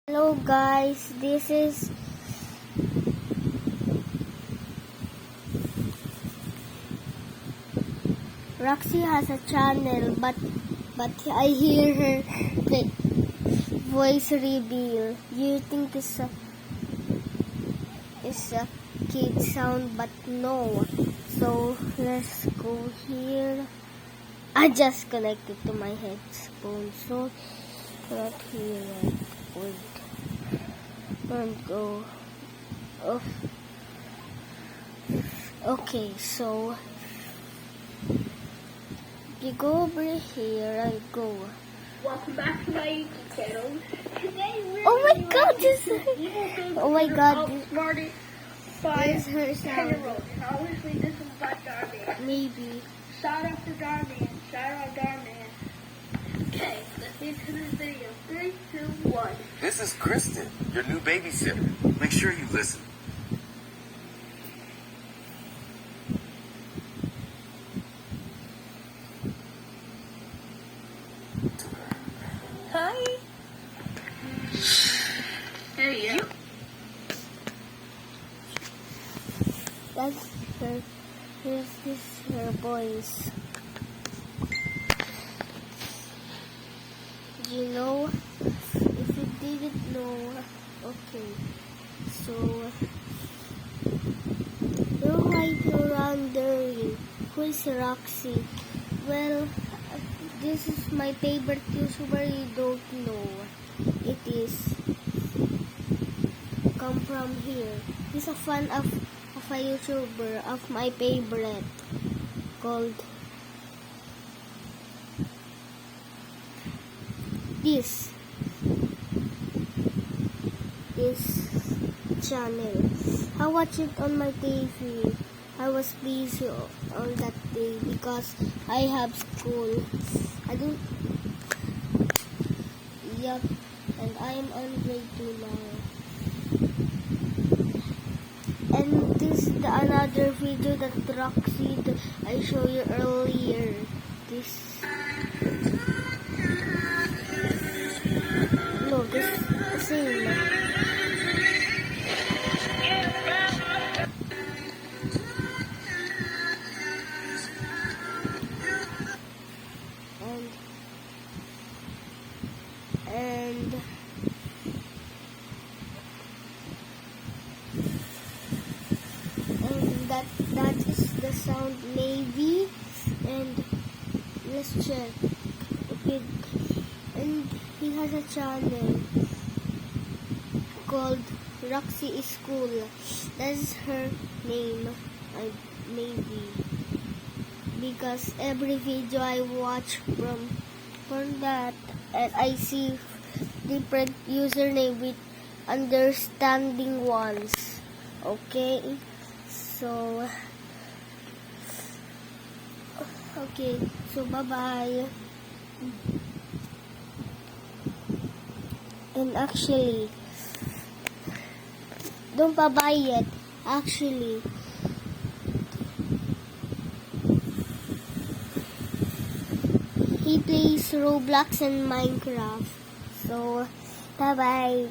Hello guys, this is Roxy has a channel, but I hear her voice reveal. Do you think this is a kid sound? But no. So let's go here. I just connected to my headphones, so not here. Wait. Don't go off. Okay, so you go over here, I go. Welcome back to my YouTube channel. Today we're Oh my doing god, this oh my god, outsmarted by this is her sound. 10-year-old. And obviously this is about Darman. Maybe. Shout out to Darman. Shout out Darman. Okay, let's get into this video. 3, 2, 1. This is Kristen, your new babysitter. Make sure you listen. Hi. Hey, you. That's her. Here's this her voice. You know, if you didn't know, okay. So you might be wondering who is Roxy. Well, this is my favorite YouTuber. You don't know. It is come from here. He's a fan of a YouTuber of my favorite called this channel. I watched it on my TV. I was busy on that day because I have school. I don't. Yup, and I am on grade 2 now. And this is another video that Roxy I showed you earlier. This. No, this the same. And that is the sound maybe. And let's check. Okay, and he has a channel called Roxy School. That's her name. Maybe because every video I watch from that, and I see different username with understanding ones. Okay, so bye bye. And actually, don't bye bye yet. Actually, he plays Roblox and Minecraft. So, bye bye.